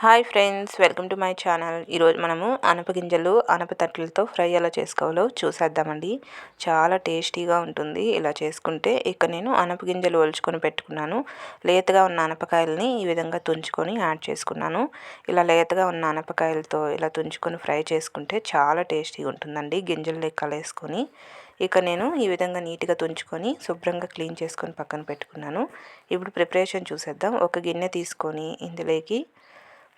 Hi friends, welcome to my channel. ఈరోజు మనము అనపగింజలు అనపతట్లతో fry ఎలా చేసుకోవాలో చూసేద్దామండి. చాలా టేస్టీగా ఉంటుంది ఇలా చేసుకుంటే. ఇక నేను అనపగింజలు ఒలుచుకొని పెట్టుకున్నాను. లేతగా ఉన్న అనపకాయలని ఈ విధంగా తుంచుకొని యాడ్ చేసుకున్నాను. ఇలా లేతగా ఉన్న అనపకాయలతో ఇలా తుంచుకొని ఫ్రై చేసుకుంటే చాలా టేస్టీగా ఉంటుందండి, గింజలు కలేసుకొని. ఇక నేను ఈ విధంగా నీట్గా తుంచుకొని శుభ్రంగా క్లీన్ చేసుకొని పక్కన పెట్టుకున్నాను. ఇప్పుడు ప్రిపరేషన్ చూసేద్దాం. ఒక గిన్నె తీసుకొని ఇందులోకి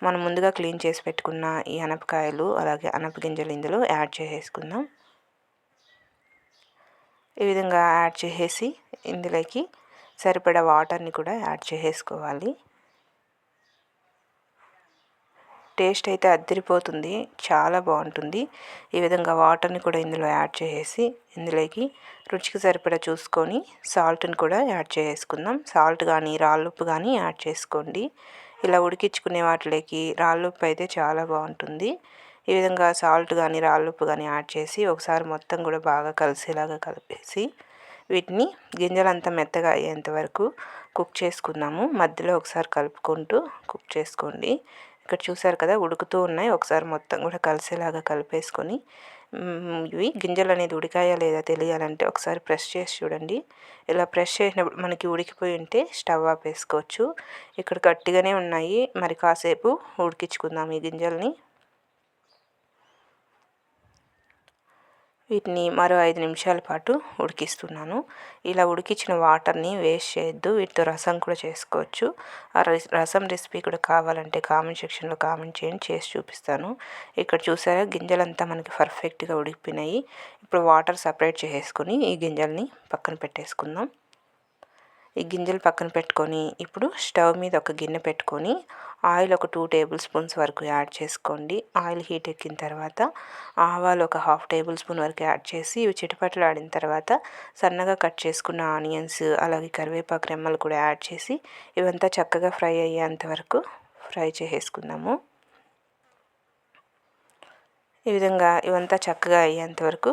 మనం ముందుగా క్లీన్ చేసి పెట్టుకున్న ఈ అనపకాయలు అలాగే అనపగింజలు ఇందులో యాడ్ చేసేసుకుందాం. ఈ విధంగా యాడ్ చేసేసి ఇందులోకి సరిపడా వాటర్ని కూడా యాడ్ చేసేసుకోవాలి. టేస్ట్ అయితే అద్దరిపోతుంది, చాలా బాగుంటుంది. ఈ విధంగా వాటర్ని కూడా ఇందులో యాడ్ చేసేసి ఇందులోకి రుచికి సరిపడా చూసుకొని సాల్ట్ని కూడా యాడ్ చేసుకుందాం. సాల్ట్ కానీ రాళ్ళుప్పు కానీ యాడ్ చేసుకోండి. ఇలా ఉడికించుకునే వాటిలోకి రాళ్ళుప్పు అయితే చాలా బాగుంటుంది. ఈ విధంగా సాల్ట్ కానీ రాళ్ళుప్పు కానీ యాడ్ చేసి ఒకసారి మొత్తం కూడా బాగా కలిసేలాగా కలిపేసి వీటిని గింజలంతా మెత్తగా అయ్యేంత వరకు కుక్ చేసుకుందాము. మధ్యలో ఒకసారి కలుపుకుంటూ కుక్ చేసుకోండి. ఇక్కడ చూసారు కదా, ఉడుకుతూ ఉన్నాయి. ఒకసారి మొత్తం కూడా కలిసేలాగా కలిపేసుకొని ఇవి గింజలు అనేది ఉడికాయా లేదా తెలియాలంటే ఒకసారి ప్రెస్ చేసి చూడండి. ఇలా ప్రెస్ చేసినప్పుడు మనకి ఉడికిపోయి ఉంటే స్టవ్ ఆపేసుకోవచ్చు. ఇక్కడ గట్టిగానే ఉన్నాయి, మరి కాసేపు ఉడికించుకుందాం ఈ గింజల్ని. వీటిని మరో 5 నిమిషాల పాటు ఉడికిస్తున్నాను. ఇలా ఉడికించిన వాటర్ని వేస్ట్ చేయొద్దు, వీటితో రసం కూడా చేసుకోవచ్చు. ఆ రసం రెసిపీ కూడా కావాలంటే కామెంట్ సెక్షన్లో కామెంట్ చేయండి, చేసి చూపిస్తాను. ఇక్కడ చూసారా, గింజలంతా మనకి పర్ఫెక్ట్గా ఉడికిపోయినాయి. ఇప్పుడు వాటర్ సపరేట్ చేసేసుకొని ఈ గింజల్ని పక్కన పెట్టేసుకుందాం. ఈ గింజలు పక్కన పెట్టుకొని ఇప్పుడు స్టవ్ మీద ఒక గిన్నె పెట్టుకొని ఆయిల్ ఒక 2 టేబుల్ స్పూన్స్ వరకు యాడ్ చేసుకోండి. ఆయిల్ హీట్ ఎక్కిన తర్వాత ఆవాలు ఒక 1/2 టేబుల్ స్పూన్ వరకు యాడ్ చేసి ఇవి చిటపటలాడిన తర్వాత సన్నగా కట్ చేసుకున్న ఆనియన్స్ అలాగే కరివేపాకు రెమ్మలు కూడా యాడ్ చేసి ఇవంతా చక్కగా ఫ్రై అయ్యేంత వరకు ఫ్రై చేసేసుకుందాము. ఈ విధంగా ఇవంతా చక్కగా అయ్యేంత వరకు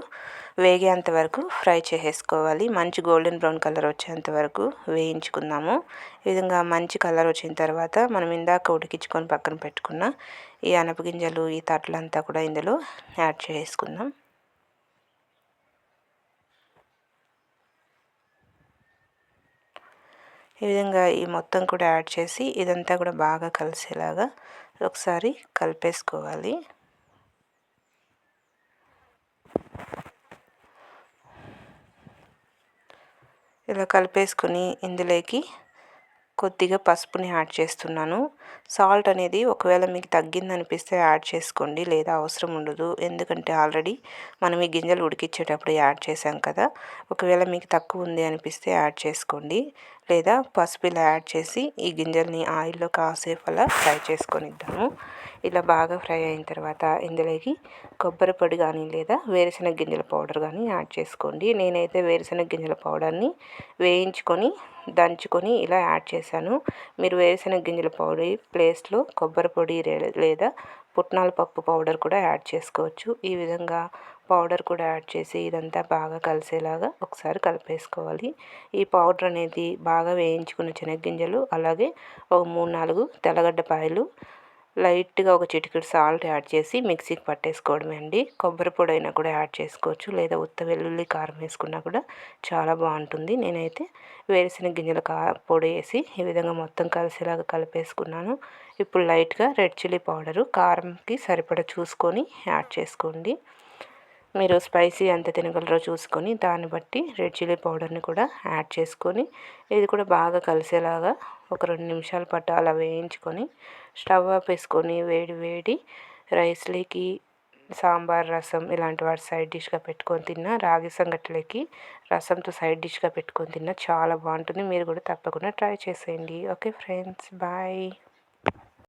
వేగేంత వరకు ఫ్రై చేసేసుకోవాలి. మంచి గోల్డెన్ బ్రౌన్ కలర్ వచ్చేంత వరకు వేయించుకుందాము. ఈ విధంగా మంచి కలర్ వచ్చిన తర్వాత మనం ఇందాక ఉడికించుకొని పక్కన పెట్టుకున్న ఈ అనపగింజలు ఈ తట్లంతా కూడా ఇందులో యాడ్ చేసుకుందాం. ఈ విధంగా ఈ మొత్తం కూడా యాడ్ చేసి ఇదంతా కూడా బాగా కలిసేలాగా ఒకసారి కలిపేసుకోవాలి. ఇలా కలిపేసుకొని ఇందులోకి కొద్దిగా పసుపుని యాడ్ చేస్తున్నాను. సాల్ట్ అనేది ఒకవేళ మీకు తగ్గిందనిపిస్తే యాడ్ చేసుకోండి, లేదా అవసరం ఉండదు. ఎందుకంటే ఆల్రెడీ మనం ఈ గింజలు ఉడికించేటప్పుడు యాడ్ చేసాం కదా. ఒకవేళ మీకు తక్కువ ఉంది అనిపిస్తే యాడ్ చేసుకోండి, లేదా పసుపు ఇలా యాడ్ చేసి ఈ గింజల్ని ఆయిల్లో కాసేపు అలా ఫ్రై చేసుకొనిద్దాము. ఇలా బాగా ఫ్రై అయిన తర్వాత ఇందులోకి కొబ్బరి పొడి కానీ లేదా వేరుశనగ గింజల పౌడర్ కానీ యాడ్ చేసుకోండి. నేనైతే వేరుశనగ గింజల పౌడర్ని వేయించుకొని దంచుకొని ఇలా యాడ్ చేశాను. మీరు వేరుశనగ గింజల పొడి ప్లేస్లో కొబ్బరి పొడి లేదా పుట్నాల పప్పు పౌడర్ కూడా యాడ్ చేసుకోవచ్చు. ఈ విధంగా పౌడర్ కూడా యాడ్ చేసి ఇదంతా బాగా కలిసేలాగా ఒకసారి కలిపేసుకోవాలి. ఈ పౌడర్ అనేది బాగా వేయించుకున్న శనగగింజలు అలాగే ఒక 3-4 తెల్లగడ్డపాయలు లైట్గా ఒక చిటికెడు సాల్ట్ యాడ్ చేసి మిక్సీకి పట్టేసుకోవడమే అండి. కొబ్బరి పొడి అయినా కూడా యాడ్ చేసుకోవచ్చు, లేదా ఉత్త వెల్లుల్లి కారం వేసుకున్నా కూడా చాలా బాగుంటుంది. నేనైతే వేరుశనగ గింజల పొడి వేసి ఈ విధంగా మొత్తం కలిసేలాగా కలిపేసుకున్నాను. ఇప్పుడు లైట్గా రెడ్ చిల్లీ పౌడరు కారంకి సరిపడా చూసుకొని యాడ్ చేసుకోండి. మీరు స్పైసీ ఎంత తినగలరో చూసుకొని దాన్ని బట్టి రెడ్ చిల్లీ పౌడర్ని కూడా యాడ్ చేసుకొని ఇది కూడా బాగా కలిసేలాగా ఒక 2 నిమిషాల పాటు అలా వేయించుకొని స్టవ్ ఆపేసుకొని వేడి వేడి రైస్లోకి సాంబార్ రసం ఇలాంటి వాటి సైడ్ డిష్గా పెట్టుకొని తిన్నా, రాగి సంగటిలోకి రసంతో సైడ్ డిష్గా పెట్టుకొని తిన్నా చాలా బాగుంటుంది. మీరు కూడా తప్పకుండా ట్రై చేసేయండి. Okay friends, bye.